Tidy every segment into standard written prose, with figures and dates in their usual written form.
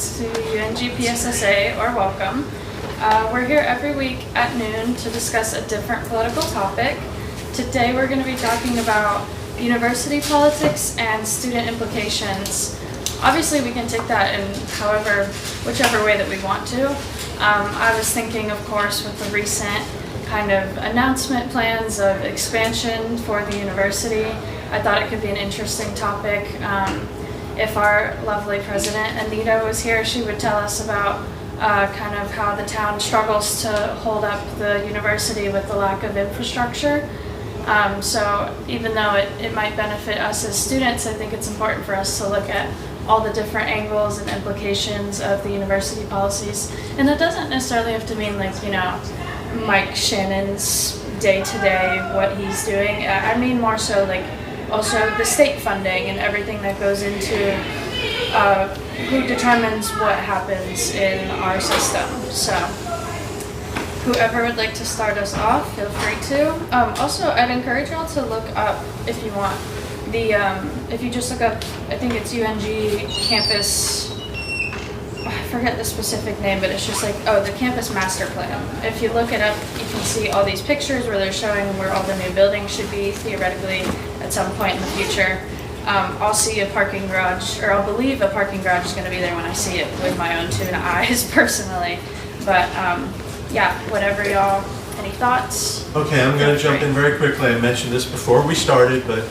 to UNG PSSA, or welcome. We're here every week at noon to discuss a different political topic. Today we're going to be talking about university politics and student implications. Obviously we can take that in whichever way that we want to. I was thinking, of course, with the recent kind of announcement plans of expansion for the university, I thought it could be an interesting topic. If our lovely president, Anita, was here, she would tell us about kind of how the town struggles to hold up the university with the lack of infrastructure. So even though it might benefit us as students, I think it's important for us to look at all the different angles and implications of the university policies. And that doesn't necessarily have to mean Mike Shannon's day-to-day, what he's doing. I mean more so also the state funding and everything that goes into who determines what happens in our system. So whoever would like to start us off, feel free to. Also, I'd encourage y'all to look up, if you want, if you just look up, I think it's UNG campus, I forget the specific name, but it's just the campus master plan. If you look it up, you can see all these pictures where they're showing where all the new buildings should be, theoretically, at some point in the future. I'll see a parking garage, or I'll believe a parking garage is going to be there when I see it with my own two eyes, personally. But yeah, whatever y'all, any thoughts? Okay, I'm going to jump in very quickly. I mentioned this before we started, but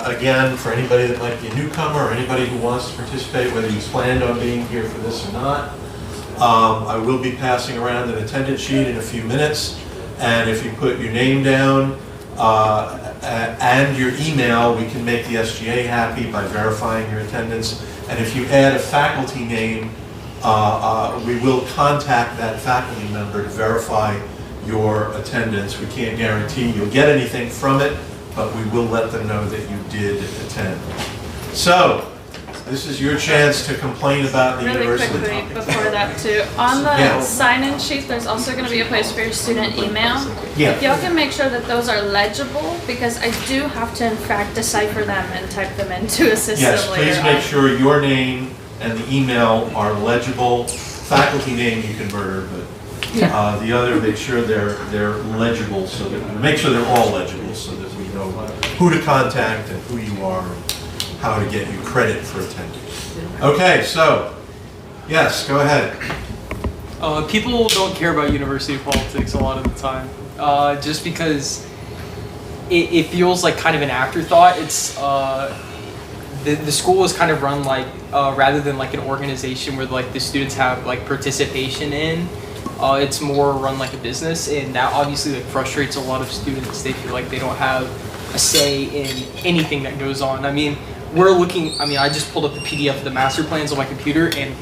again, for anybody that might be a newcomer or anybody who wants to participate, whether you planned on being here for this or not, I will be passing around an attendance sheet in a few minutes, and if you put your name down and your email, we can make the SGA happy by verifying your attendance. And if you add a faculty name, we will contact that faculty member to verify your attendance. We can't guarantee you'll get anything from it, but we will let them know that you did attend. So, this is your chance to complain about the university. Really quickly, before that too, on the sign-in sheet, there's also going to be a place for your student email. Yeah. If y'all can make sure that those are legible, because I do have to, in fact, decipher them and type them into a system yes, later. Yes, please make sure your name and the email are legible. Faculty name you can murder, but the other, make sure they're legible, so that make sure they're all legible, so that we know who to contact and who you are, and how to get you credit for attending. Okay, so yes, go ahead. People don't care about university politics a lot of the time, just because it feels like kind of an afterthought. It's the school is kind of run rather than an organization where the students have participation in. It's more run like a business, and that obviously frustrates a lot of students. They feel like they don't have a say in anything that goes on. I mean, I just pulled up the PDF of the master plans on my computer, and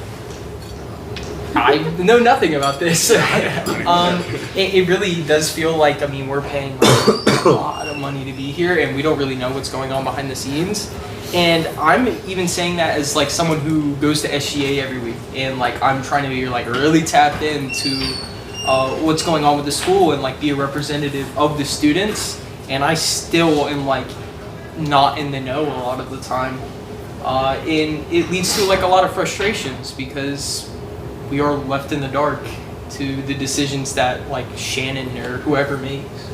I know nothing about this. It really does feel like, we're paying a lot of money to be here, and we don't really know what's going on behind the scenes. And I'm even saying that as someone who goes to SGA every week, and I'm trying to be really tapped into what's going on with the school and be a representative of the students, and I still am not in the know a lot of the time, and it leads to a lot of frustrations because we are left in the dark to the decisions that Shannon or whoever makes.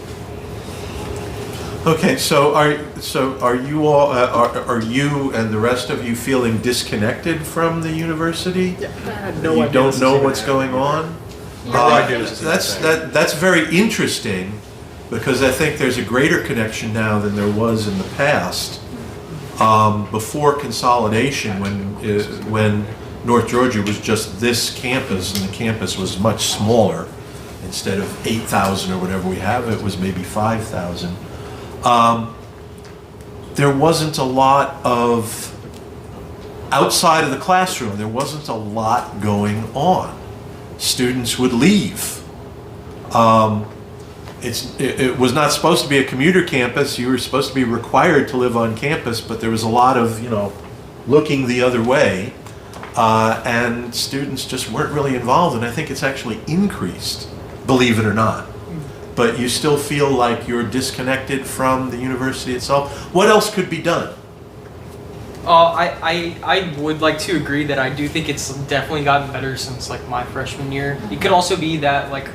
Okay, so are you all are you and the rest of you feeling disconnected from the university? Yeah, I had no you idea don't know what's going on. That's very interesting, because I think there's a greater connection now than there was in the past. Before consolidation, when North Georgia was just this campus, and the campus was much smaller, instead of 8,000 or whatever we have, it was maybe 5,000. There wasn't a lot of, outside of the classroom, there wasn't a lot going on. Students would leave. It was not supposed to be a commuter campus. You were supposed to be required to live on campus, but there was a lot of, looking the other way, and students just weren't really involved, and I think it's actually increased, believe it or not. But you still feel like you're disconnected from the university itself. What else could be done? I would like to agree that I do think it's definitely gotten better since like my freshman year. It could also be that like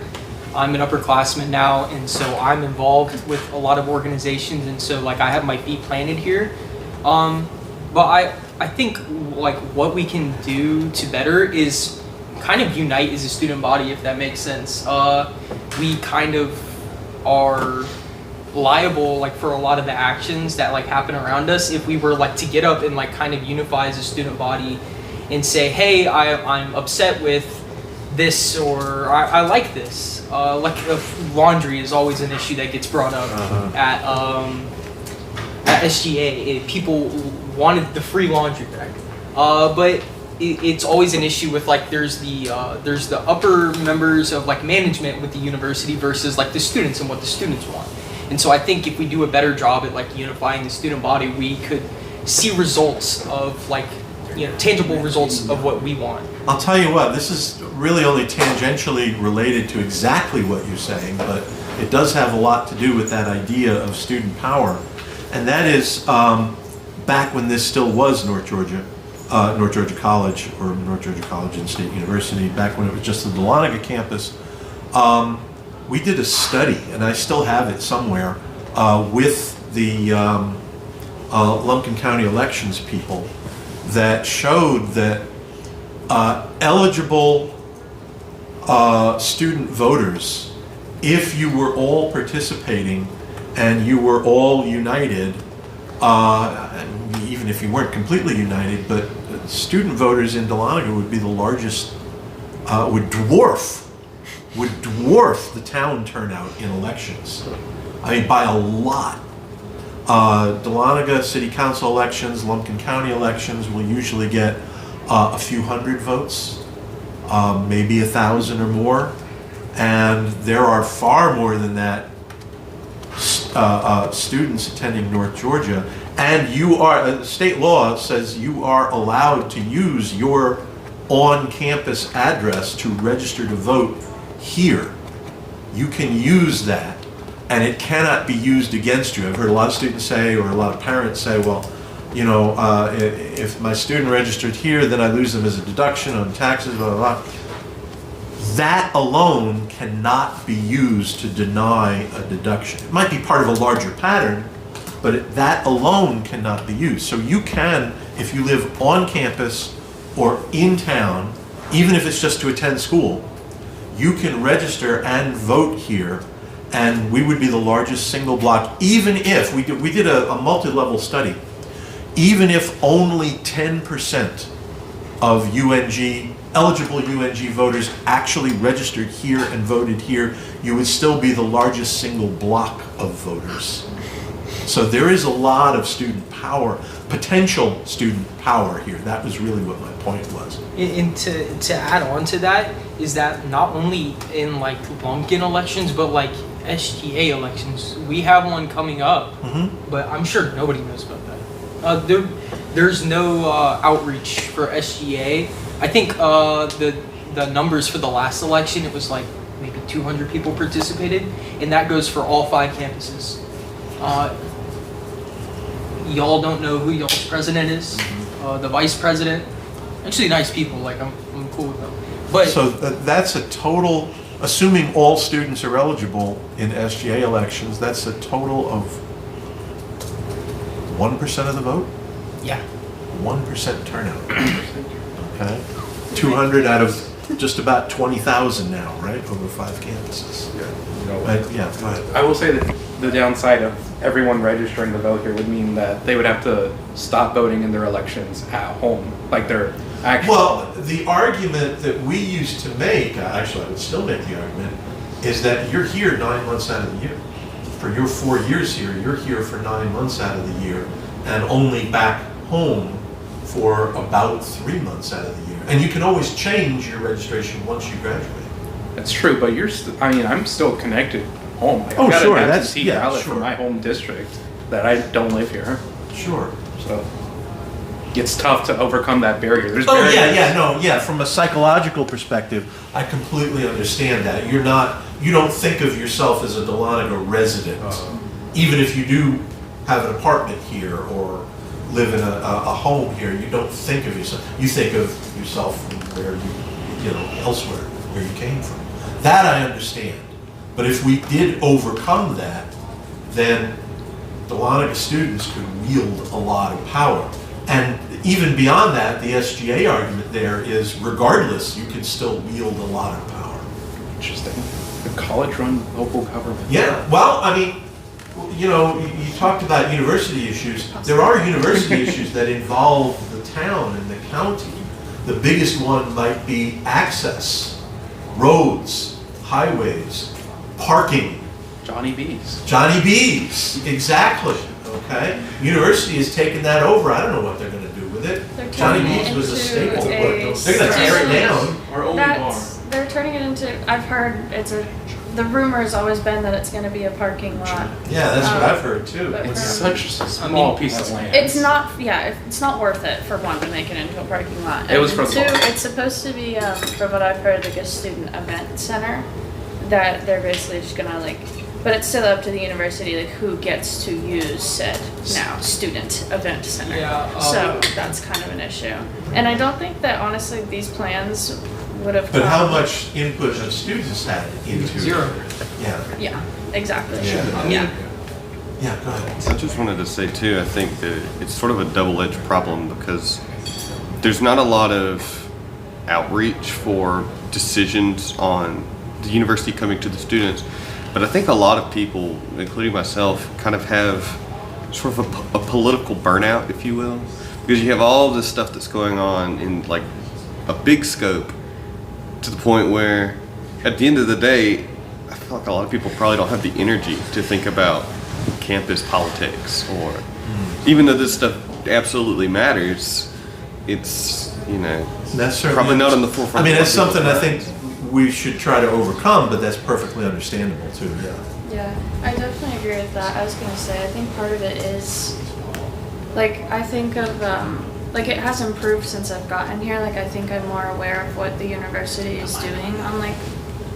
I'm an upperclassman now, and so I'm involved with a lot of organizations, and so like I have my feet planted here. But I think like what we can do to better is kind of unite as a student body, if that makes sense. We kind of are liable like for a lot of the actions that like happen around us if we were like to get up and like kind of unify as a student body and say, hey, I'm upset with this, or I like this. Like laundry is always an issue that gets brought up at SGA. People wanted the free laundry bag, but it's always an issue with like there's the upper members of like management with the university versus like the students and what the students want. And so I think if we do a better job at like unifying the student body, we could see results of like, you know, tangible results of what we want. I'll tell you what, this is really only tangentially related to exactly what you're saying, but it does have a lot to do with that idea of student power. And that is back when this still was North Georgia College, or North Georgia College and State University, back when it was just the Dahlonega campus. We did a study, and I still have it somewhere, with the Lumpkin County elections people that showed that eligible student voters, if you were all participating and you were all united, even if you weren't completely united, but student voters in Dahlonega would be the largest, would dwarf the town turnout in elections. I mean, by a lot. Dahlonega City Council elections, Lumpkin County elections will usually get a few hundred votes, maybe 1,000 or more, and there are far more than that students attending North Georgia, and you are, state law says you are allowed to use your on-campus address to register to vote here. You can use that, and it cannot be used against you. I've heard a lot of students say, or a lot of parents say, well, you know, if my student registered here, then I lose them as a deduction on taxes, blah, blah, blah. That alone cannot be used to deny a deduction. It might be part of a larger pattern, but that alone cannot be used. So you can, if you live on campus or in town, even if it's just to attend school, you can register and vote here, and we would be the largest single block, even if, we did a multi-level study, even if only 10% of UNG, eligible UNG voters actually registered here and voted here, you would still be the largest single block of voters. So there is a lot of student power, potential student power here. That was really what my point was. And to add on to that is that not only in like Lumpkin elections, but like SGA elections, we have one coming up, but I'm sure nobody knows about that. There's no outreach for SGA. I think the numbers for the last election, it was like maybe 200 people participated, and that goes for all 5 campuses. Y'all don't know who y'all's president is, the vice president. Actually, nice people. Like I'm cool with them. But so that's a total, assuming all students are eligible in SGA elections, that's a total of 1% of the vote? Yeah. 1% turnout. Okay. 200 out of just about 20,000 now, right? Over 5 campuses. Yeah. You know, Yeah, go ahead. I will say that the downside of everyone registering to vote here would mean that they would have to stop voting in their elections at home, like their actual. Well, the argument that we used to make, actually I would still make the argument, is that you're here 9 months out of the year. For your 4 years here, you're here for 9 months out of the year, and only back home for about 3 months out of the year. And you can always change your registration once you graduate. That's true, but I'm still connected home. I've got sure, an that's- absentee yeah, ballot sure. from my home district that I don't live here, Sure. so it's tough to overcome that barrier. There's Oh, barriers. yeah. From a psychological perspective, I completely understand that. You don't think of yourself as a Dahlonega resident, even if you do have an apartment here or live in a home here, you don't think of yourself. You think of yourself where elsewhere, where you came from. That I understand. But if we did overcome that, then the Dahlonega students could wield a lot of power. And even beyond that, the SGA argument there is, regardless, you can still wield a lot of power. Interesting. The college-run local government. Yeah, well, I mean, you talked about university issues. There are university issues that involve the town and the county. The biggest one might be access, roads, highways, parking. Johnny B's. Johnny B's, exactly, okay? University has taken that over. I don't know what they're gonna do with it. They're Johnny turning it B's was a into staple. a They're gonna tear it down. Our only bar. They're turning it into, I've heard the rumor has always been that it's gonna be a parking lot. Yeah, that's what I've heard too. but It's from- such a small piece of land. It's not, it's not worth it for one to make it into a parking lot. It was And for two, the bar. it's supposed to be, from what I've heard, like a student event center that they're basically just gonna but it's still up to the university, who gets to use said now student event center. Yeah, So that's kind of an issue. And I don't think that honestly these plans would have. But how come- much input have students had into? Zero. Yeah, Yeah, exactly. Yeah. Yeah. yeah, go ahead. I just wanted to say too, I think that it's sort of a double-edged problem because there's not a lot of outreach for decisions on the university coming to the students, but I think a lot of people, including myself, kind of have sort of a political burnout, if you will, because you have all this stuff that's going on in a big scope to the point where at the end of the day, I feel like a lot of people probably don't have the energy to think about campus politics, or even though this stuff absolutely matters, it's That's certainly probably not on the forefront. I mean, of that's something I people's think we should try to overcome, but that's perfectly understandable too. Yeah. Yeah, I definitely agree with that. I was gonna say, I think part of it is, I think of, it has improved since I've gotten here. I think I'm more aware of what the university is doing on,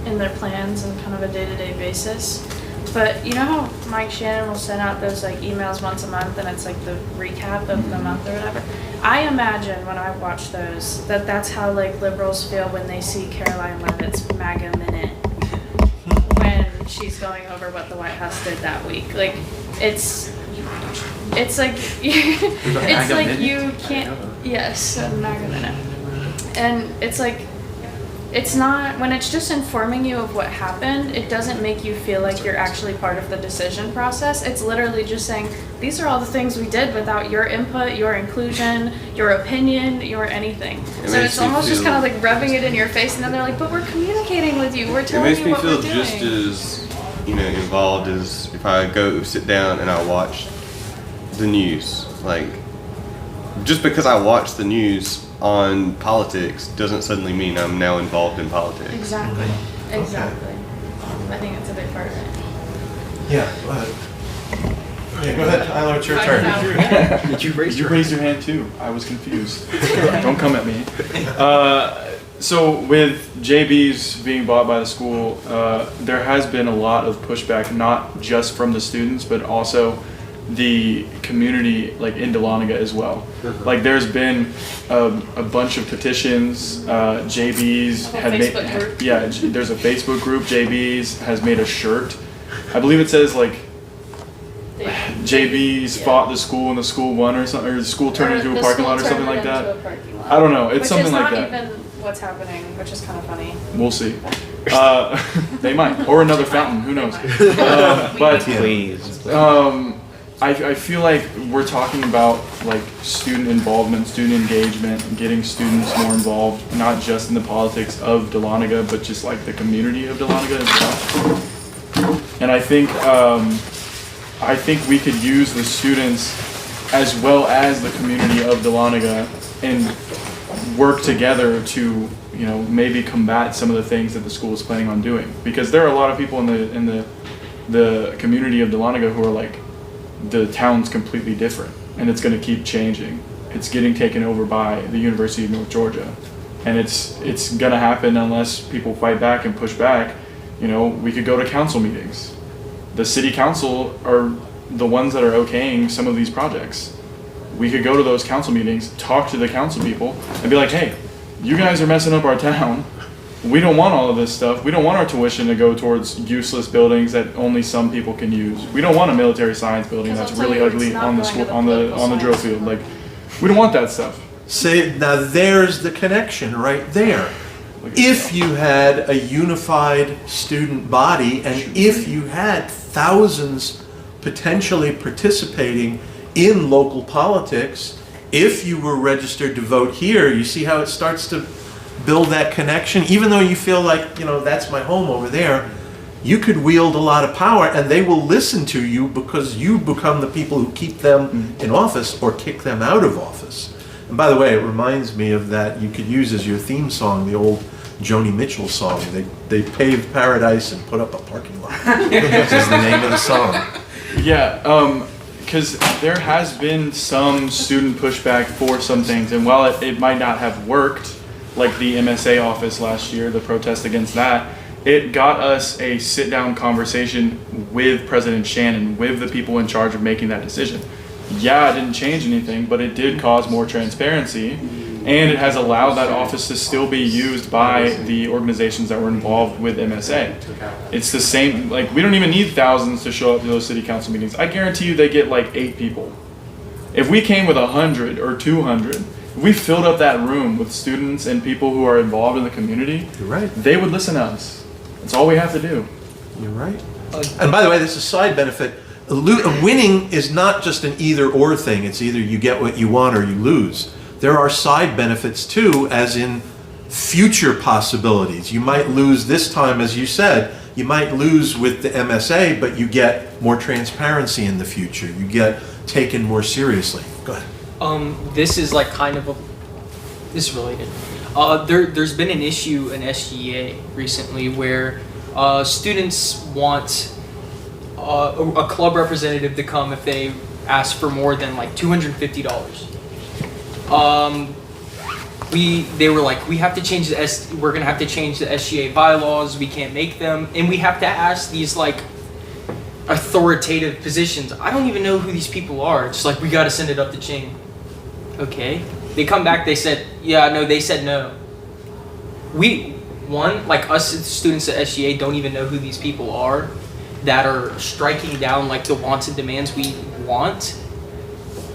in their plans and kind of a day-to-day basis. But you know how Mike Shannon will send out those, emails once a month, and it's, the recap of the month or whatever? I imagine when I watch those, that's how, liberals feel when they see Caroline Levitt's MAGA Minute when she's going over what the White House did that week. It's like it's like you can't. Yes, a MAGA Minute, and it's it's not, when it's just informing you of what happened, it doesn't make you feel like you're actually part of the decision process. It's literally just saying, these are all the things we did without your input, your inclusion, your opinion, your anything. It So makes it's me almost just feel- kind of rubbing it in your face, and then they're like, but we're communicating with you, we're It telling makes you me what feel we're doing. just as involved as if I go sit down and I watch the news. Just because I watch the news on politics doesn't suddenly mean I'm now involved in politics. Exactly, Okay. exactly. I think it's a big part of it. Yeah, go ahead. Yeah, go ahead, Tyler, it's your turn. Did you raise your hand too? I was confused. Don't come at me. So with JB's being bought by the school, there has been a lot of pushback, not just from the students, but also the community, in Dahlonega as well. There's been a bunch of petitions. JB's A had Facebook made, group. yeah, there's a Facebook group. JB's has made a shirt. I believe it says JB's Yeah. fought the school and the school won, or something, or the school turned into The a parking school lot or something turned like it into that. a parking lot. I don't know. It's Which something is like not that. even what's happening, which is kind of funny. We'll see. They might, or another fountain. Who knows? But Please. I feel like we're talking about student involvement, student engagement, and getting students more involved, not just in the politics of Dahlonega, but just the community of Dahlonega as well. And I think we could use the students as well as the community of Dahlonega and work together to maybe combat some of the things that the school is planning on doing, because there are a lot of people in the community of Dahlonega who are the town's completely different and it's going to keep changing. It's getting taken over by the University of North Georgia, and it's going to happen unless people fight back and push back. We could go to council meetings. The city council are the ones that are okaying some of these projects. we could go to those council meetings, talk to the council people, and be like, hey, you guys are messing up our town. We don't want all of this stuff. We don't want our tuition to go towards useless buildings that only some people can use. We don't want a military science building that's really ugly on the school, on the drill field. Like, we don't want that stuff. Say, now there's the connection right there. If you had a unified student body and if you had thousands potentially participating in local politics, if you were registered to vote here, you see how it starts to build that connection? Even though you feel like, you know, that's my home over there, you could wield a lot of power and they will listen to you because you become the people who keep them in office or kick them out of office. And by the way, it reminds me of that you could use as your theme song, the old Joni Mitchell song. They paved paradise and put up a parking lot. This is the name of the song. Yeah, because there has been some student pushback for some things, and while it might not have worked, like the MSA office last year, the protest against that, it got us a sit-down conversation with President Shannon, with the people in charge of making that decision. Yeah, it didn't change anything, but it did cause more transparency, and it has allowed that office to still be used by the organizations that were involved with MSA. It's the same, like, we don't even need thousands to show up to those city council meetings. I guarantee you they get like 8 people. If we came with 100 or 200, if we filled up that room with students and people who are involved in the community, You're right. they would listen to us. That's all we have to do. You're right. And by the way, this is a side benefit. Winning is not just an either-or thing. It's either you get what you want or you lose. There are side benefits too, as in future possibilities. You might lose this time, as you said. You might lose with the MSA, but you get more transparency in the future. You get taken more seriously. Go ahead. This is like kind of this is related. There's been an issue in SGA recently where students want a club representative to come if they ask for more than like $250. They were like, we have to change we're gonna have to change the SGA bylaws. We can't make them, and we have to ask these like authoritative positions. I don't even know who these people are. It's like, we got to send it up the chain. Okay. They come back. They said, yeah, no. They said no. Like us students at SGA don't even know who these people are that are striking down like the wants and demands we want.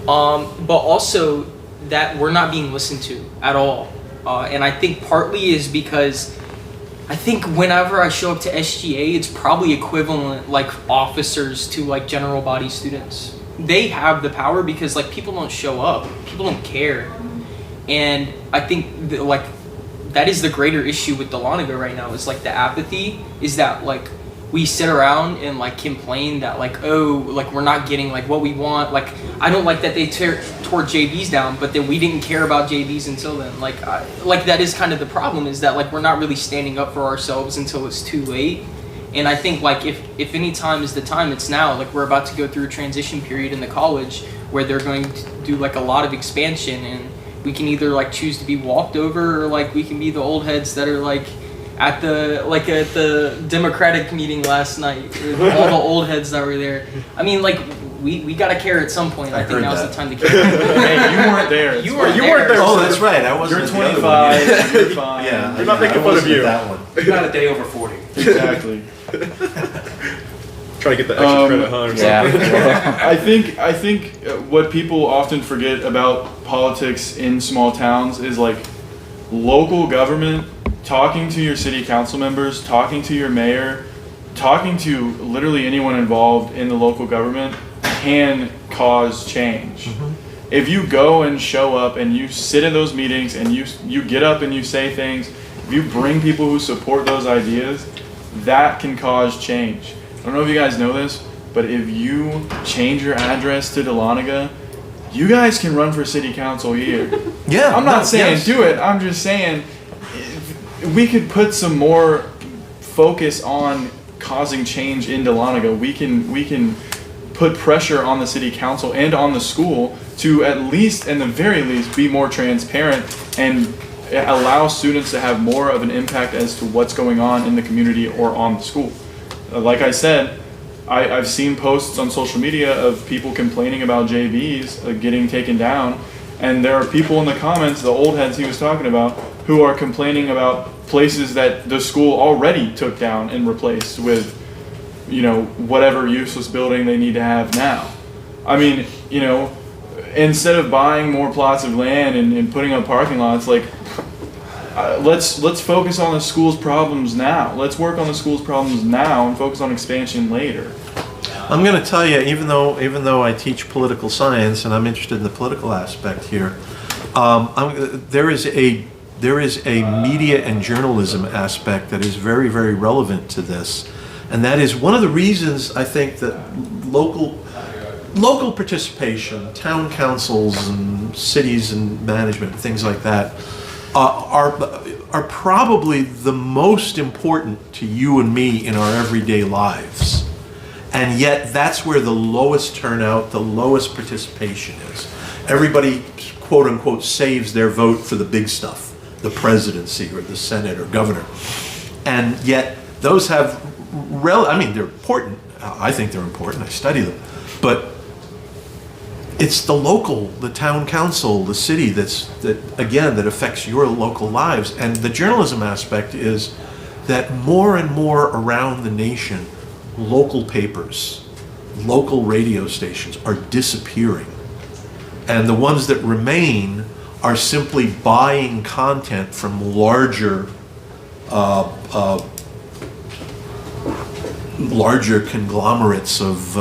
But also that we're not being listened to at all. And I think partly is because I think whenever I show up to SGA, it's probably equivalent like officers to like general body students. They have the power because like people don't show up, people don't care. And I think that is the greater issue with Dahlonega right now is like the apathy is that like we sit around and like complain that like, oh, like we're not getting like what we want. Like, I don't like that they tore JVs down, but then we didn't care about JVs until then. Like that is kind of the problem is that like we're not really standing up for ourselves until it's too late. And I think like if any time is the time, it's now. Like we're about to go through a transition period in the college where they're going to do like a lot of expansion, and we can either like choose to be walked over or like we can be the old heads that are like at the Democratic meeting last night, all the old heads that were there. I mean, like we gotta care at some point. I think now's the time to care. Hey, you weren't there. You weren't there. Oh, that's right. I wasn't. You're 25. You're fine. Yeah, We're not making fun of you. That one. You're not a day over 40. Exactly. Trying to get the extra credit, huh? Or something. I think what people often forget about politics in small towns is like local government, talking to your city council members, talking to your mayor, talking to literally anyone involved in the local government can cause change. Mm-hmm. If you go and show up and you sit in those meetings and you get up and you say things, if you bring people who support those ideas, that can cause change. I don't know if you guys know this, but if you change your address to Dahlonega, you guys can run for city council here. Yeah. I'm not saying do it. I'm just saying we could put some more focus on causing change in Dahlonega. We can put pressure on the city council and on the school to at least, in the very least, be more transparent and allow students to have more of an impact as to what's going on in the community or on the school. Like I said, I've seen posts on social media of people complaining about JVs getting taken down, and there are people in the comments, the old heads he was talking about, who are complaining about places that the school already took down and replaced with, whatever useless building they need to have now. I mean, instead of buying more plots of land and putting up parking lots, like, let's focus on the school's problems now. Let's work on the school's problems now and focus on expansion later. I'm going to tell you, even though I teach political science and I'm interested in the political aspect here, there is a media and journalism aspect that is very, very relevant to this, and that is one of the reasons I think that local participation, town councils and cities and management, things like that, are probably the most important to you and me in our everyday lives. And yet that's where the lowest turnout, the lowest participation is. Everybody, quote unquote, saves their vote for the big stuff, the presidency or the Senate or governor. And yet those have, they're important. I think they're important. I study them. But it's the local, the town council, the city that affects your local lives. And the journalism aspect is that more and more around the nation, local papers, local radio stations are disappearing. And the ones that remain are simply buying content from larger conglomerates of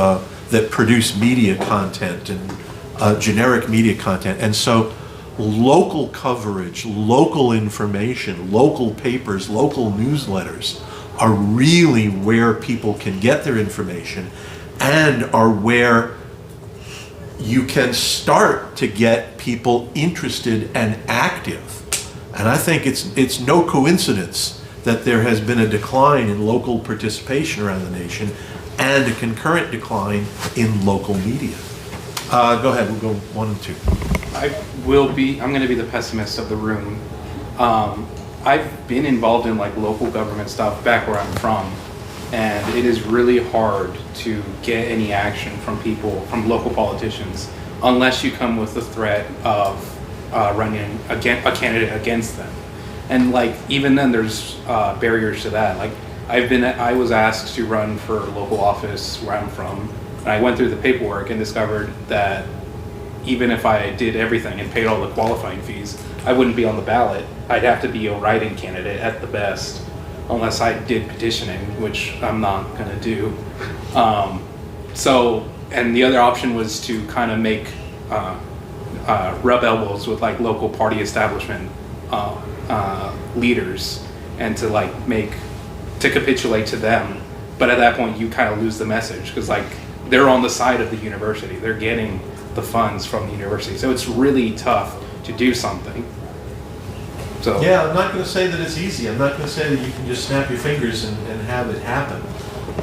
that produce media content and generic media content. And so local coverage, local information, local papers, local newsletters are really where people can get their information and are where you can start to get people interested and active. And I think it's no coincidence that there has been a decline in local participation around the nation and a concurrent decline in local media. Go ahead, we'll go 1 and 2. I'm going to be the pessimist of the room. I've been involved in like local government stuff back where I'm from, and it is really hard to get any action from local politicians, unless you come with the threat of running a candidate against them. And like even then, there's barriers to that. Like I was asked to run for local office where I'm from, and I went through the paperwork and discovered that even if I did everything and paid all the qualifying fees, I wouldn't be on the ballot. I'd have to be a write-in candidate at the best, unless I did petitioning, which I'm not gonna do. And the other option was to kind of make rub elbows with like local party establishment leaders, and to capitulate to them. But at that point, you kind of lose the message, because like they're on the side of the university. They're getting the funds from the university, so it's really tough to do something. So yeah, I'm not going to say that it's easy. I'm not going to say that you can just snap your fingers and have it happen.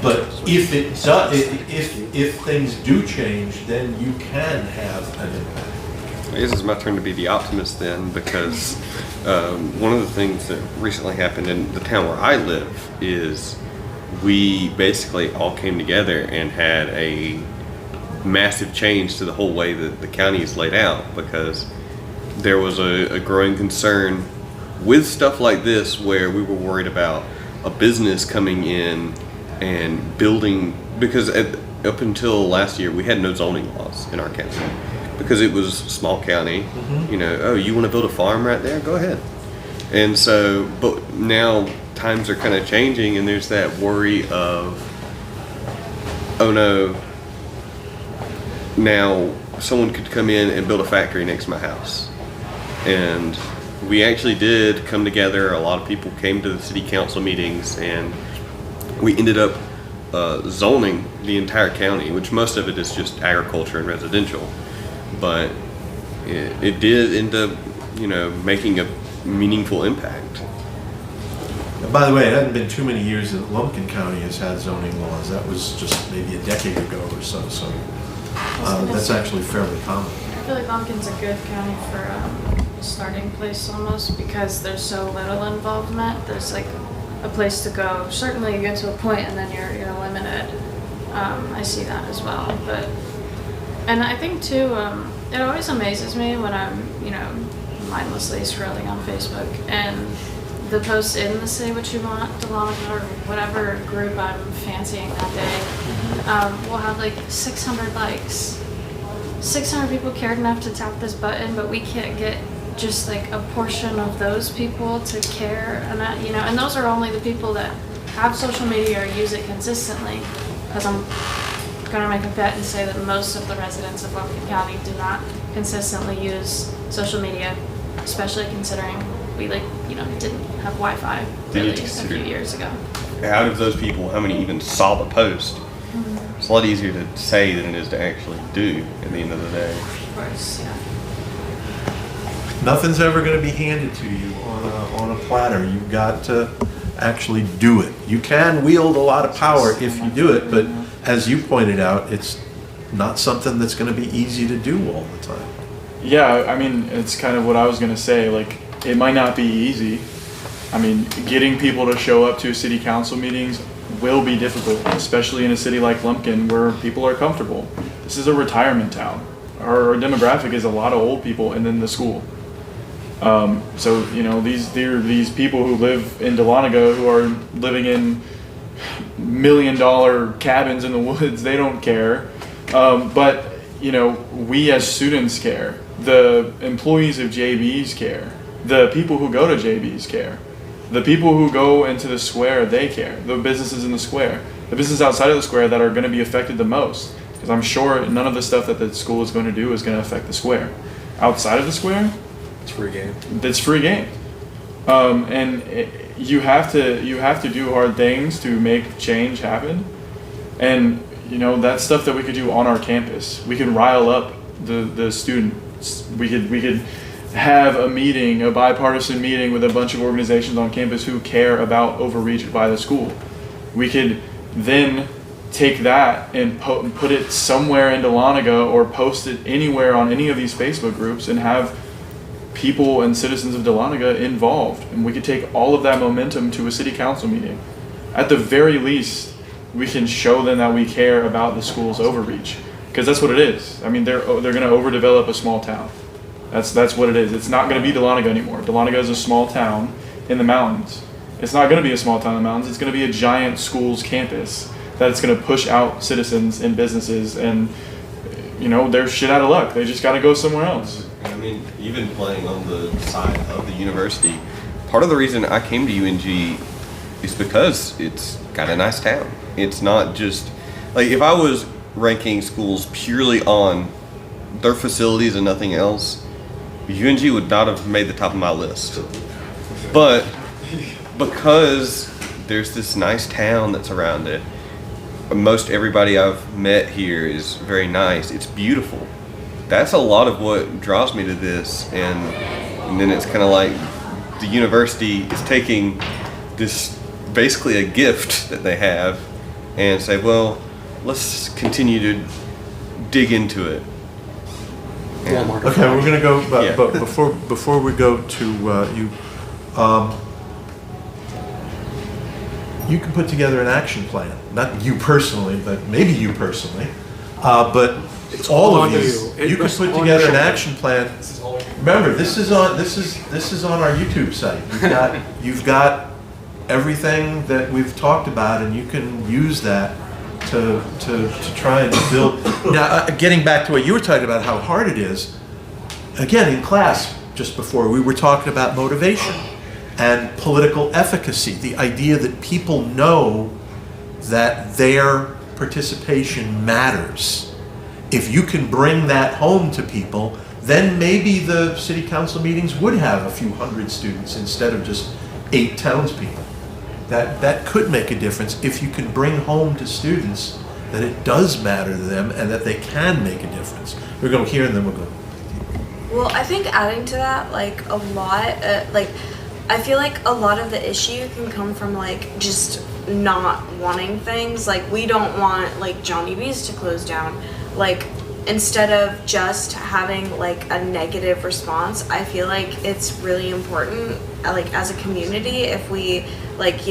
But if it does, if things do change, then you can have an impact. I guess it's my turn to be the optimist then, because one of the things that recently happened in the town where I live is we basically all came together and had a massive change to the whole way that the county is laid out, because there was a growing concern with stuff like this where we were worried about a business coming in and building, because up until last year we had no zoning laws in our county because it was a small county. Oh, you want to build a farm right there? Go ahead. And so, but now times are kind of changing, and there's that worry of, oh no, now someone could come in and build a factory next to my house. And we actually did come together. A lot of people came to the city council meetings, and we ended up zoning the entire county, which most of it is just agriculture and residential. But it did end up, making a meaningful impact. By the way, it hasn't been too many years that Lumpkin County has had zoning laws. That was just maybe a decade ago or so. So that's actually fairly common. I feel like Lumpkin's a good county for a starting place almost, because there's so little involvement. There's like a place to go. Certainly you get to a point and then you're limited. I see that as well. And I think too, it always amazes me when I'm, mindlessly scrolling on Facebook and the post in the Say What You Want, Dahlonega, or whatever group I'm fancying that day, will have like 600 likes. 600 people cared enough to tap this button, but we can't get just like a portion of those people to care, and that, and those are only the people that have social media or use it consistently. Because I'm gonna make a bet and say that most of the residents of Logan County do not consistently use social media, especially considering we didn't have Wi-Fi really a few years ago. Out of those people, how many even saw the post? It's a lot easier to say than it is to actually do at the end of the day. Of course, yeah. Nothing's ever going to be handed to you on a platter. You've got to actually do it. You can wield a lot of power if you do it, but as you pointed out, it's not something that's going to be easy to do all the time. Yeah, I mean, it's kind of what I was going to say. Like, it might not be easy. I mean, getting people to show up to city council meetings will be difficult, especially in a city like Lumpkin where people are comfortable. This is a retirement town. Our demographic is a lot of old people and then the school. So, these people who live in Dahlonega who are living in $1 million cabins in the woods, they don't care. But, we as students care. The employees of JB's care. The people who go to JB's care. The people who go into the square, they care. The businesses in the square. The businesses outside of the square that are going to be affected the most. Because I'm sure none of the stuff that the school is going to do is going to affect the square. Outside of the square, It's free game. it's free game. You have to do hard things to make change happen. And, that's stuff that we could do on our campus. We can rile up the students. We could have a meeting, a bipartisan meeting with a bunch of organizations on campus who care about overreach by the school. We could then take that and put it somewhere in Dahlonega or post it anywhere on any of these Facebook groups and have people and citizens of Dahlonega involved. And we could take all of that momentum to a city council meeting. At the very least, we can show them that we care about the school's overreach. Because that's what it is. I mean, they're going to overdevelop a small town. That's what it is. It's not going to be Dahlonega anymore. Dahlonega is a small town in the mountains. It's not going to be a small town in the mountains. It's going to be a giant school's campus that's going to push out citizens and businesses, and they're shit out of luck. They just got to go somewhere else. I mean, even playing on the side of the university, part of the reason I came to UNG is because it's got a nice town. It's not just like if I was ranking schools purely on their facilities and nothing else, UNG would not have made the top of my list. But because there's this nice town that's around it, most everybody I've met here is very nice. It's beautiful. That's a lot of what draws me to this. And then it's kind of like the university is taking this, basically a gift that they have, and say, well, let's continue to dig into it. Walmart. Okay, we're going to go, Yeah. but before we go to you, you can put together an action plan. Not you personally, but maybe you personally. But all of you, you can put together an action plan. Remember, this is on our YouTube site. You've got everything that we've talked about, and you can use that to try and build. Now, getting back to what you were talking about, how hard it is. Again, in class just before, we were talking about motivation and political efficacy. The idea that people know that their participation matters. If you can bring that home to people, then maybe the city council meetings would have a few hundred students instead of just 8 townspeople. That could make a difference if you can bring home to students that it does matter to them and that they can make a difference. We're going here and then we'll go. Well, I think adding to that, like a lot, I feel like a lot of the issue can come from like just not wanting things. Like we don't want like Johnny B's to close down. Like instead of just having like a negative response, I feel like it's really important, like as a community, if we like,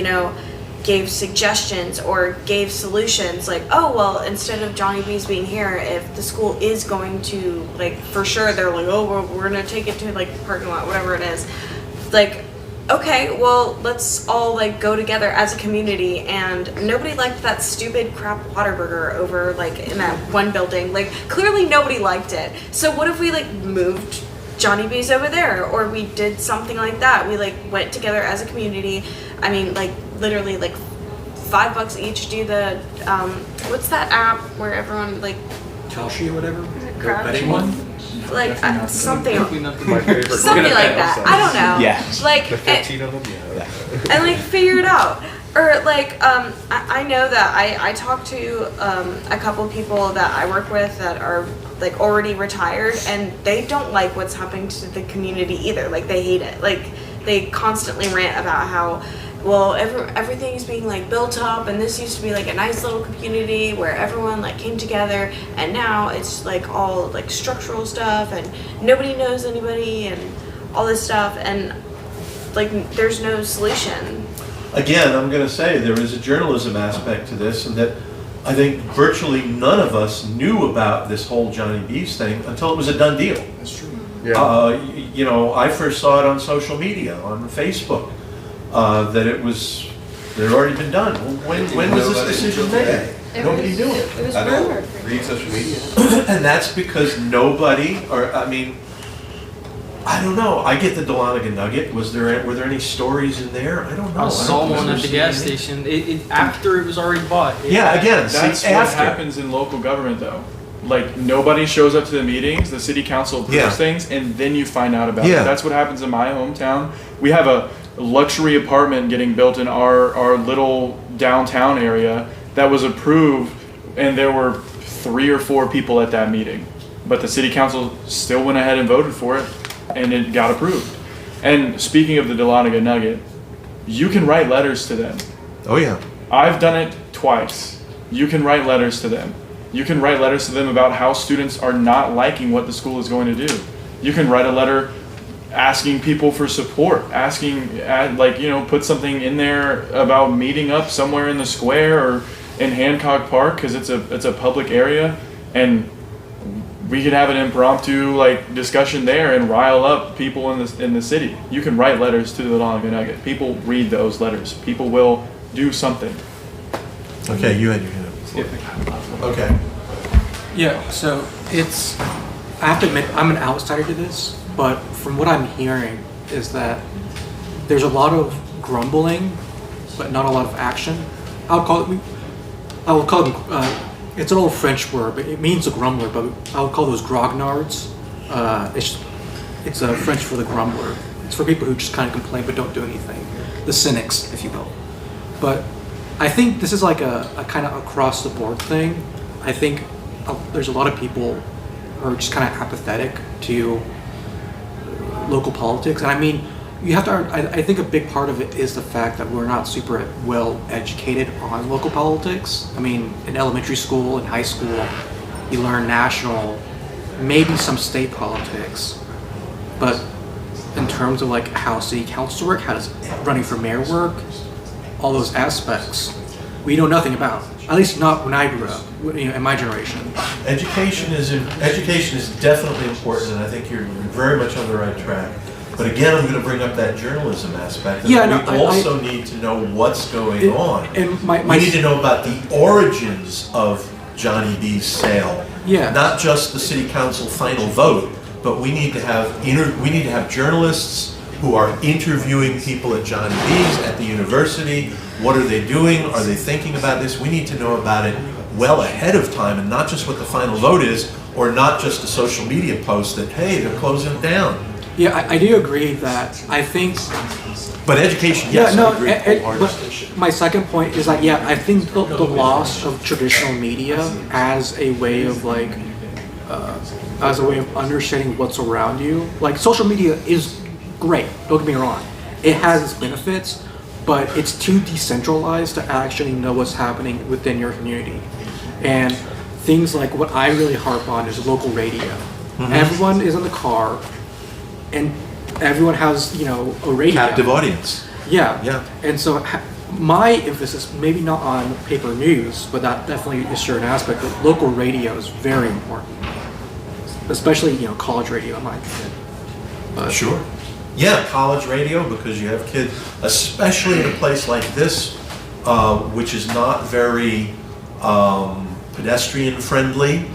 gave suggestions or gave solutions, like, oh well, instead of Johnny B's being here, if the school is going to, like, for sure they're like, oh, we're gonna take it to like the parking lot, whatever it is, like, okay, well, let's all like go together as a community. And nobody liked that stupid crap Whataburger over like in that one building. Like, clearly nobody liked it. So what if we like moved Johnny B's over there, or we did something like that? We like went together as a community. I mean, like literally like $5 each. Do the what's that app where everyone like Kalshi or whatever? The Crouch. betting one? like something My favorite. something like that. I don't know. Yeah. Like The 15 of them? Yeah. and like figure it out. Or like I know that I talked to a couple people that I work with that are like already retired, and they don't like what's happening to the community either. Like, they hate it. Like, they constantly rant about how, well, everything's being like built up, and this used to be like a nice little community where everyone like came together, and now it's like all like structural stuff, and nobody knows anybody, and all this stuff, and like there's no solution. Again, I'm going to say there is a journalism aspect to this, and that I think virtually none of us knew about this whole Johnny B's thing until it was a done deal. That's true. You know, I first saw it on social media, on Facebook, that it had already been done. Well, when was this decision made? Nobody knew it. It was I don't rumored. read social media. And that's because nobody, or I mean, I don't know. I get the Dahlonega Nugget. Were there any stories in there? I don't know. I saw don't one at remember the seeing gas any. station. It after it was already bought. Yeah, again, That's see, what after. happens in local government, though. Like, nobody shows up to the meetings, the city council approves Yeah. things, and then you find out about Yeah. it. That's what happens in my hometown. We have a luxury apartment getting built in our little downtown area that was approved, and there were 3 or 4 people at that meeting. But the city council still went ahead and voted for it, and it got approved. And speaking of the Dahlonega Nugget, you can write letters to them. Oh yeah. I've done it twice. You can write letters to them. You can write letters to them about how students are not liking what the school is going to do. You can write a letter asking people for support, put something in there about meeting up somewhere in the square or in Hancock Park, because it's a public area, and we could have an impromptu like discussion there and rile up people in the city. You can write letters to the Dahlonega Nugget. People read those letters. People will do something. Okay, you had your hand up before. Okay. Yeah, so it's, I have to admit, I'm an outsider to this, but from what I'm hearing is that there's a lot of grumbling, but not a lot of action. I would call it, it's an old French word, but it means a grumbler, but I would call those grognards. It's French for the grumbler. It's for people who just kind of complain but don't do anything. The cynics, if you will. But I think this is like a kind of across the board thing. I think there's a lot of people who are just kind of apathetic to local politics. And I mean, you have to, I think a big part of it is the fact that we're not super well educated on local politics. I mean, in elementary school and high school, you learn national, maybe some state politics. But in terms of like how city councils work, how does running for mayor work, all those aspects, we know nothing about. At least not when I grew up, in my generation. Education is definitely important, and I think you're very much on the right track. But again, I'm going to bring up that journalism aspect. Yeah, We also need to know what's going on. And We need to know about the origins of Johnny B's sale. Yeah. Not just the city council final vote, but we need to have journalists who are interviewing people at Johnny B's, at the university. What are they doing? Are they thinking about this? We need to know about it well ahead of time, and not just what the final vote is, or not just a social media post that, hey, they're closing it down. Yeah, I do agree that I think. But education, yes, Yeah, no, I agree. but my second point is that, yeah, I think the loss of traditional media as a way of understanding what's around you. Like, social media is great, don't get me wrong. It has its benefits, but it's too decentralized to actually know what's happening within your community. And things like what I really harp on is local radio. Mm-hmm. Everyone is in the car, and everyone has, a radio. Captive audience. Yeah. Yeah. And so my emphasis, maybe not on paper news, but that definitely is sure an aspect, but local radio is very important. Especially, college radio, in my opinion. But Sure. Yeah, college radio, because you have kids, especially in a place like this, which is not very pedestrian friendly.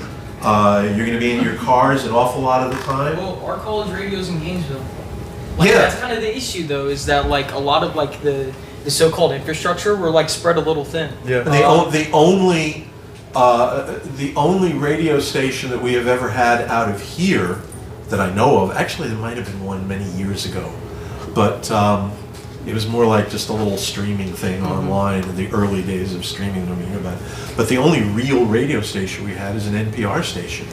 You're going to be in your cars an awful lot of the time. Well, our college radio's in Gainesville. Like, Yeah. that's kind of the issue, though, is that like a lot of like the so-called infrastructure were like spread a little thin. And the only radio station that we have ever had out of here that I know of, actually there might have been one many years ago, but it was more like just a little streaming thing online in the early days of streaming when we hear about it. But the only real radio station we had is an NPR station.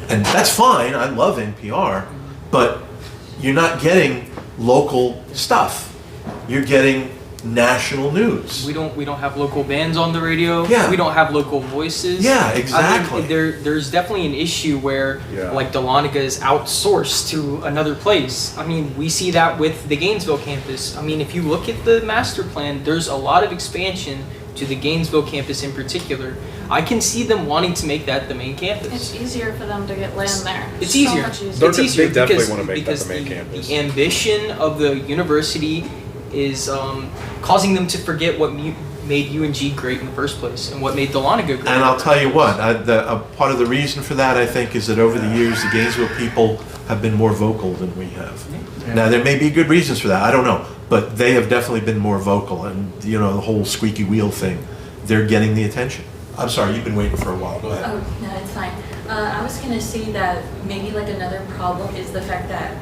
And that's fine, I love NPR, but you're not getting local stuff. You're getting national news. We don't have local bands on the radio. Yeah. We don't have local voices. Yeah, exactly. I mean, there's definitely an issue where Yeah. like Dahlonega is outsourced to another place. I mean, we see that with the Gainesville campus. I mean, if you look at the master plan, there's a lot of expansion to the Gainesville campus in particular. I can see them wanting to make that the main campus. It's easier for them to get land there. It's So easier. much easier. It's easier They definitely because, wanna make that because the main campus. The ambition of the university is causing them to forget what made UNG great in the first place and what made Dahlonega great. And I'll tell you what, part of the reason for that, I think, is that over the years, the Gainesville people have been more vocal than we have. Now, there may be good reasons for that, I don't know, but they have definitely been more vocal, and, the whole squeaky wheel thing, they're getting the attention. I'm sorry, you've been waiting for a while, go ahead. Oh, no, it's fine. I was gonna say that maybe like another problem is the fact that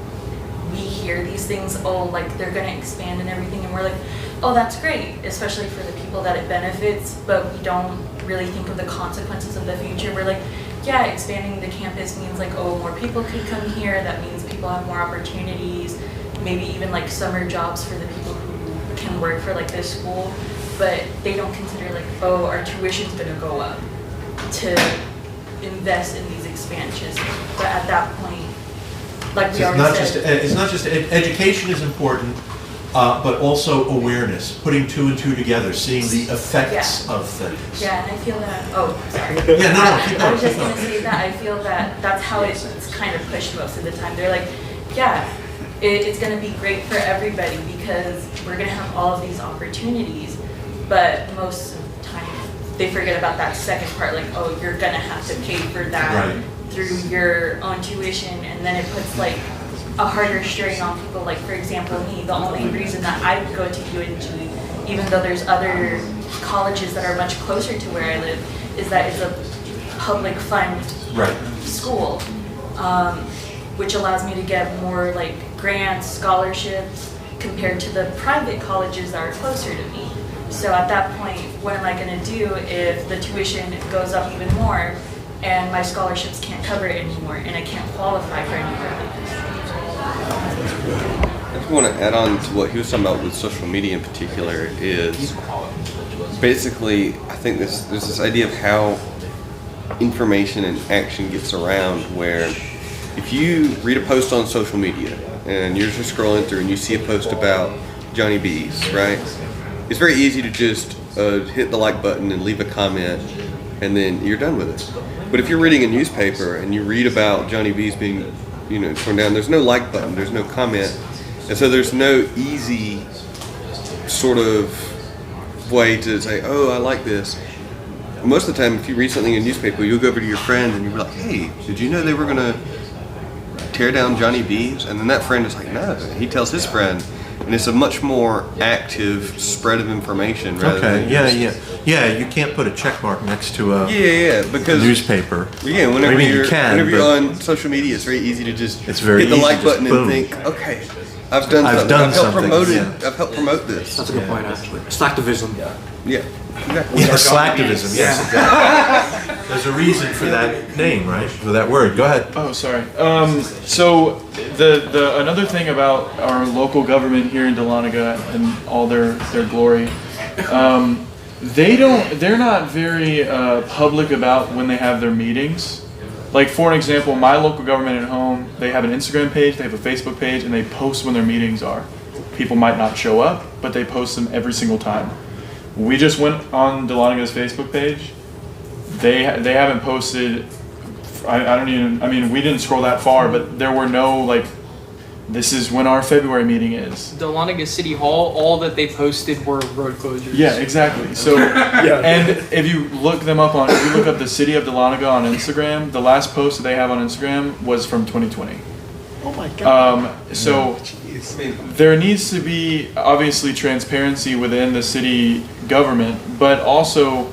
we hear these things, oh, like they're gonna expand and everything, and we're like, oh, that's great, especially for the people that it benefits, but we don't really think of the consequences of the future. We're like, yeah, expanding the campus means like, oh, more people could come here, that means people have more opportunities, maybe even like summer jobs for the people who can work for like this school, but they don't consider like, oh, our tuition's gonna go up to invest in these expansions. But at that point, like we It's already not said, it's not just, education is important, but also awareness, putting two and two together, seeing the effects of things. yeah, and I feel that, oh, sorry. Yeah, no, keep I going, was just keep gonna going. say that I feel that that's how it's kind of pushed most of the time. They're like, yeah, it's gonna be great for everybody because we're gonna have all of these opportunities, but most of the time they forget about that second part, like, oh, you're gonna have to pay for that Right. through your own tuition, and then it puts like a harder strain on people. Like, for example, me, the only reason that I go to UNG, even though there's other colleges that are much closer to where I live, is that it's a public fund Right. school, which allows me to get more like grants, scholarships, compared to the private colleges that are closer to me. So at that point, what am I gonna do if the tuition goes up even more and my scholarships can't cover it anymore and I can't qualify for any I just want to add on to what he was talking about with social media in particular is basically, I think there's this idea of how information and action gets around where if you read a post on social media and you're just scrolling through and you see a post about Johnny B's, right? It's very easy to just hit the like button and leave a comment and then you're done with it. But if you're reading a newspaper and you read about Johnny B's being torn down, there's no like button, there's no comment. And so there's no easy sort of way to say, oh, I like this. Most of the time, if you read something in a newspaper, you'll go over to your friend and you'll be like, hey, did you know they were going to tear down Johnny B's? And then that friend is like, no. He tells his friend. And it's a much more active spread of information rather Okay, than yeah, you can't put a check mark next to a because newspaper. yeah, I whenever mean, you you're can, whenever you're but- on social media, it's very easy to just It's very hit the easy, like just button boom. and think, okay, I've done I've something. done I've helped something, promote it. yeah. I've helped promote this. that's a good point, actually. Slacktivism. Yeah, exactly. Yeah, slacktivism, yes, exactly. There's a reason for that name, right? For that word. Go ahead. Oh, sorry. So the another thing about our local government here in Dahlonega and all their glory, they're not very public about when they have their meetings. Like, for an example, my local government at home, they have an Instagram page, they have a Facebook page, and they post when their meetings are. People might not show up, but they post them every single time. We just went on Dahlonegah's Facebook page. They haven't posted. I don't even. I mean, we didn't scroll that far, but there were no like. This is when our February meeting is. Dahlonega City Hall, all that they posted were road closures. Yeah, exactly. So, and if you look them up on, if you look up the city of Dahlonega on Instagram, the last post that they have on Instagram was from 2020. Oh my God. So there needs to be obviously transparency within the city government, but also,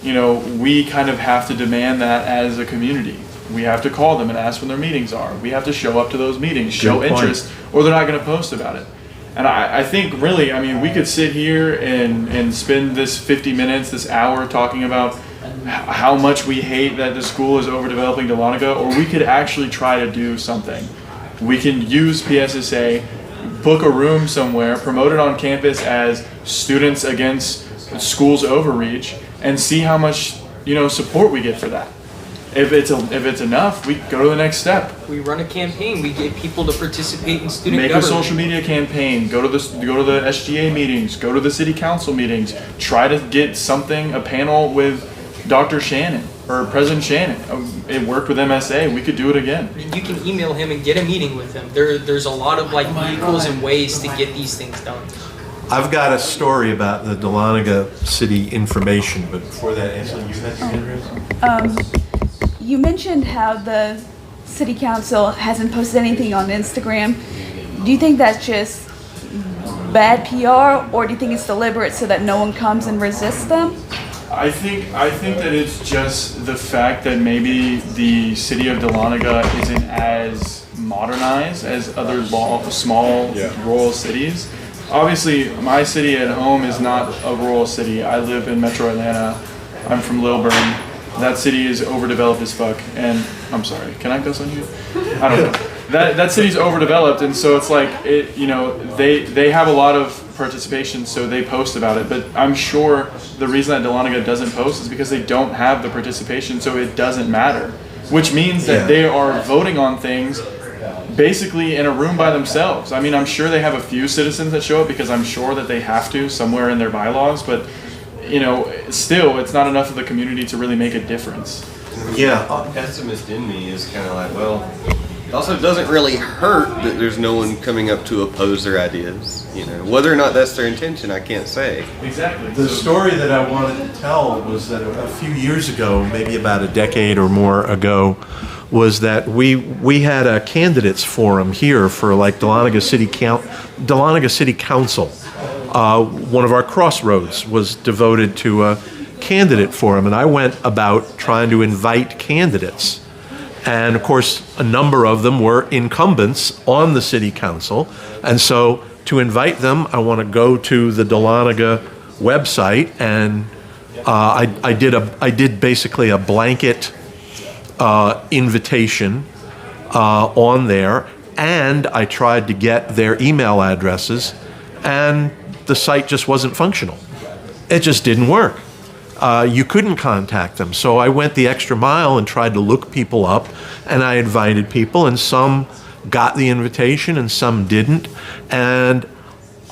you know, we kind of have to demand that as a community. We have to call them and ask when their meetings are. We have to show up to those meetings, show Good point. interest, or they're not going to post about it. And I think really, I mean, we could sit here and spend this 50 minutes, this hour talking about how much we hate that the school is overdeveloping Dahlonega, or we could actually try to do something. We can use PSSA, book a room somewhere, promote it on campus as students against schools overreach, and see how much, you know, support we get for that. If it's enough, we go to the next step. We run a campaign. We get people to participate in student Make government. a social media campaign. Go to the SGA meetings. Go to the city council meetings. Try to get something, a panel with Dr. Shannon or President Shannon. It worked with MSA. We could do it again. You can email him and get a meeting with him. There's a lot of like vehicles and ways to get these things done. I've got a story about the Dahlonega City information, but before that, Angela, you had your hand raised? You mentioned how the city council hasn't posted anything on Instagram. Do you think that's just bad PR, or do you think it's deliberate so that no one comes and resists them? I think that it's just the fact that maybe the city of Dahlonega isn't as modernized as other small rural cities. Obviously, my city at home is not a rural city. I live in Metro Atlanta. I'm from Lilburn. That city is overdeveloped as fuck, and I'm sorry. Can I cuss on you? I don't know. That city's overdeveloped, and so it's like it. You know, they have a lot of participation, so they post about it. But I'm sure the reason that Dahlonega doesn't post is because they don't have the participation, so it doesn't matter. Which means that they are voting on things basically in a room by themselves. I mean, I'm sure they have a few citizens that show up because I'm sure that they have to somewhere in their bylaws, but. You know, still, it's not enough of the community to really make a difference. Yeah. The pessimist in me is kind of like, well, it also doesn't really hurt that there's no one coming up to oppose their ideas. You know, whether or not that's their intention, I can't say. Exactly. The story that I wanted to tell was that a few years ago, maybe about a decade or more ago, was that we had a candidates forum here for like Dahlonega City Council. One of our crossroads was devoted to a candidate forum, and I went about trying to invite candidates. And of course, a number of them were incumbents on the city council. And so to invite them, I want to go to the Dahlonega website, and I did basically a blanket invitation on there, and I tried to get their email addresses, and the site just wasn't functional. It just didn't work. You couldn't contact them. So I went the extra mile and tried to look people up, and I invited people, and some got the invitation and some didn't. And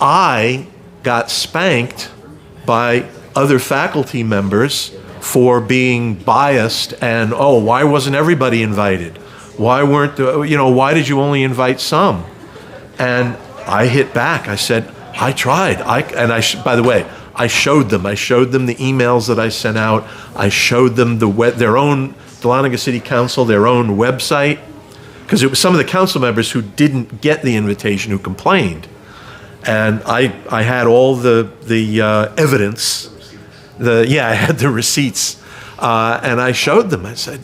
I got spanked by other faculty members for being biased and, oh, why wasn't everybody invited? Why why did you only invite some? And I hit back. I said, I tried. By the way, I showed them the emails that I sent out. I showed them their own Dahlonega City Council, their own website, because it was some of the council members who didn't get the invitation who complained. And I had all the evidence. I had the receipts, and I showed them. I said,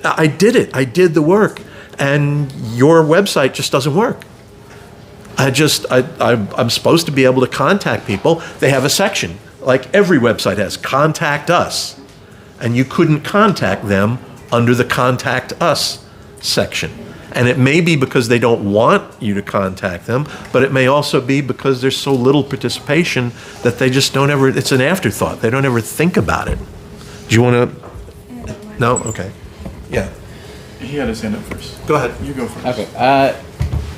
I did it. I did the work, and your website just doesn't work. I'm supposed to be able to contact people. They have a section, like every website has, contact us. And you couldn't contact them under the contact us section. And it may be because they don't want you to contact them, but it may also be because there's so little participation that they just don't ever, it's an afterthought. They don't ever think about it. Do you want to? No? Okay. Yeah. He had his hand up first. Go ahead. You go first. Okay.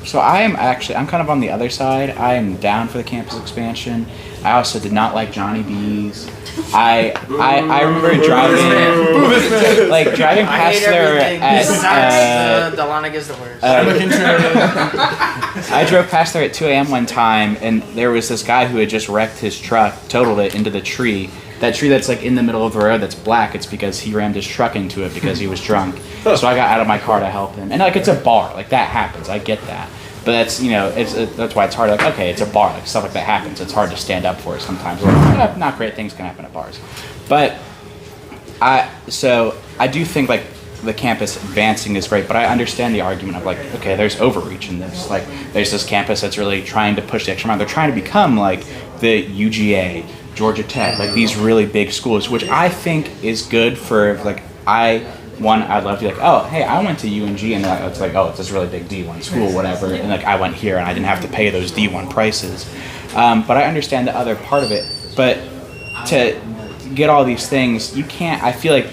So I'm kind of on the other side. I am down for the campus expansion. I also did not like Johnny B's. I remember driving past there at Deloniga's the worst. I drove past there at 2 a.m. one time, and there was this guy who had just wrecked his truck, totaled it into the tree. That tree that's like in the middle of the road that's black, it's because he rammed his truck into it because he was drunk. So I got out of my car to help him. And like, it's a bar, like that happens, I get that. But that's, that's why it's hard, like, okay, it's a bar, like stuff like that happens. It's hard to stand up for it sometimes. Like, not great things can happen at bars. But I do think like the campus advancing is great, but I understand the argument of like, okay, there's overreach in this. Like, there's this campus that's really trying to push the extra mile. They're trying to become like the UGA, Georgia Tech, like these really big schools, which I think is good for like, I'd love to be like, oh, hey, I went to UNG, and it's like, oh, it's this really big D1 school, whatever, and like I went here and I didn't have to pay those D1 prices. But I understand the other part of it. But to get all these things, you can't, I feel like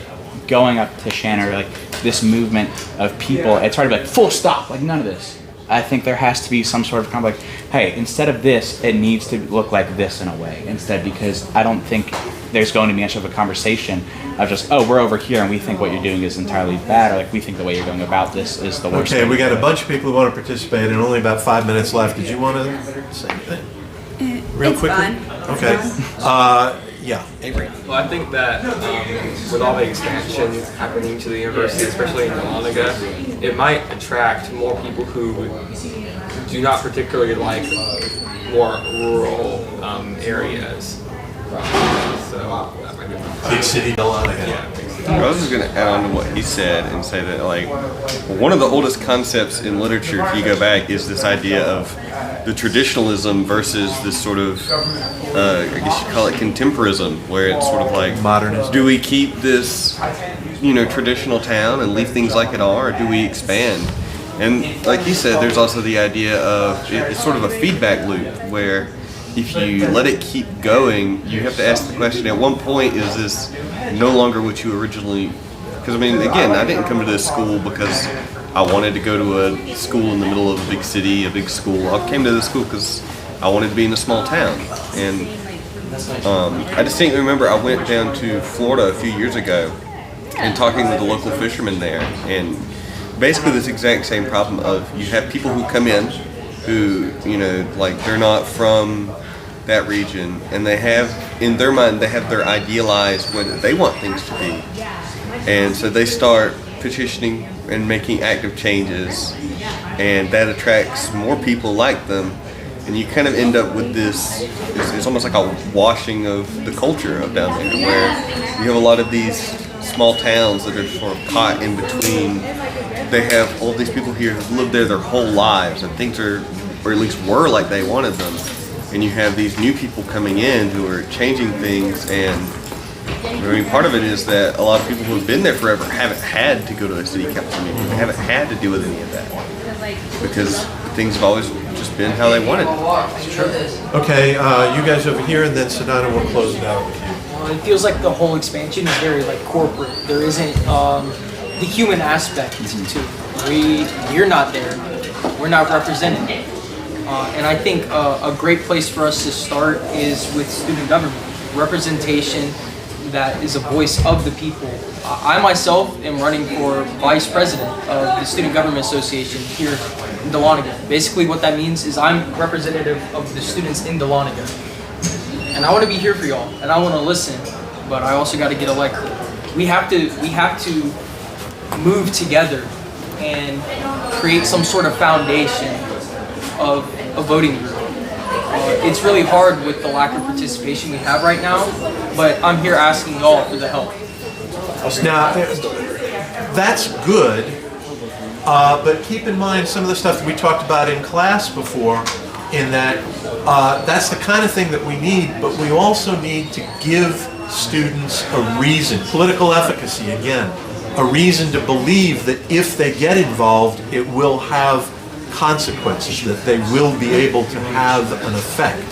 going up to Shannon, like this movement of people, it's hard to be like, full stop, like none of this. I think there has to be some sort of kind of like, hey, instead of this, it needs to look like this in a way instead, because I don't think there's going to be much of a conversation of just, oh, we're over here and we think what you're doing is entirely bad, or like we think the way you're going about this is the worst. Okay, thing. we got a bunch of people who want to participate and only about 5 minutes left. Did you want to say anything? Real It's quickly? fine. Okay. Yeah. Avery. Well, I think that with all the expansion happening to the university, especially in Dahlonega, it might attract more people who do not particularly like more rural areas. So that might be Big city Dahlonega. Yeah. I was just going to add on to what he said and say that, like, one of the oldest concepts in literature, if you go back, is this idea of the traditionalism versus this sort of, I guess you call it contemporism, where it's sort of like, Modernism. do we keep this, traditional town and leave things like it are, or do we expand? And like he said, there's also the idea of, it's sort of a feedback loop, where if you let it keep going, you have to ask the question, at one point, is this no longer what you originally, because I mean, again, I didn't come to this school because I wanted to go to a school in the middle of a big city, a big school. I came to this school because I wanted to be in a small town. And I distinctly remember I went down to Florida a few years ago and talking with the local fishermen there, and basically this exact same problem of you have people who come in who, like they're not from that region, and they have, in their mind, they have their idealized way that they want things to be. And so they start petitioning and making active changes, and that attracts more people like them. And you kind of end up with this, it's almost like a washing of the culture of down there, where you have a lot of these small towns that are sort of caught in between. They have all these people here who've lived there their whole lives, and things are, or at least were like they wanted them. And you have these new people coming in who are changing things, and I mean, part of it is that a lot of people who have been there forever haven't had to go to a city council meeting. They haven't had to deal with any of that because things have always just been how they wanted it. Okay, you guys over here, and then Sedona will close it out with you. It feels like the whole expansion is very like corporate. There isn't the human aspect to it. You're not there. We're not represented. And I think a great place for us to start is with student government. Representation that is a voice of the people. I myself am running for vice president of the Student Government Association here in Dahlonega. Basically what that means is I'm representative of the students in Dahlonega. And I want to be here for y'all, and I want to listen, but I also got to get elected. We have to move together and create some sort of foundation of a voting group. It's really hard with the lack of participation we have right now, but I'm here asking y'all for the help. Now, that's good, but keep in mind some of the stuff that we talked about in class before, in that that's the kind of thing that we need, but we also need to give students a reason, political efficacy again, a reason to believe that if they get involved, it will have consequences, that they will be able to have an effect.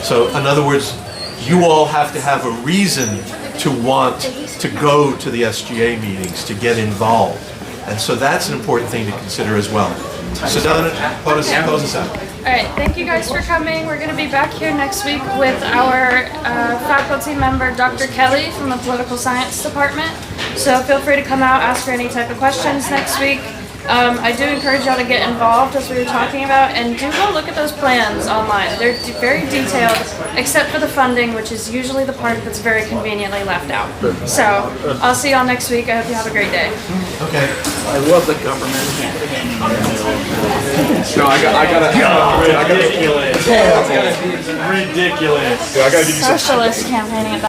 So in other words, you all have to have a reason to want to go to the SGA meetings, to get involved. And so that's an important thing to consider as well. So Donna, close us out. All right, thank you guys for coming. We're going to be back here next week with our faculty member, Dr. Kelly from the Political Science Department. So feel free to come out, ask her any type of questions next week. I do encourage y'all to get involved, as we were talking about, and do go look at those plans online. They're very detailed, except for the funding, which is usually the part that's very conveniently left out. So I'll see y'all next week. I hope you have a great day. Okay. I love the government. No, I gotta ridiculous. Ridiculous. Socialist campaigning at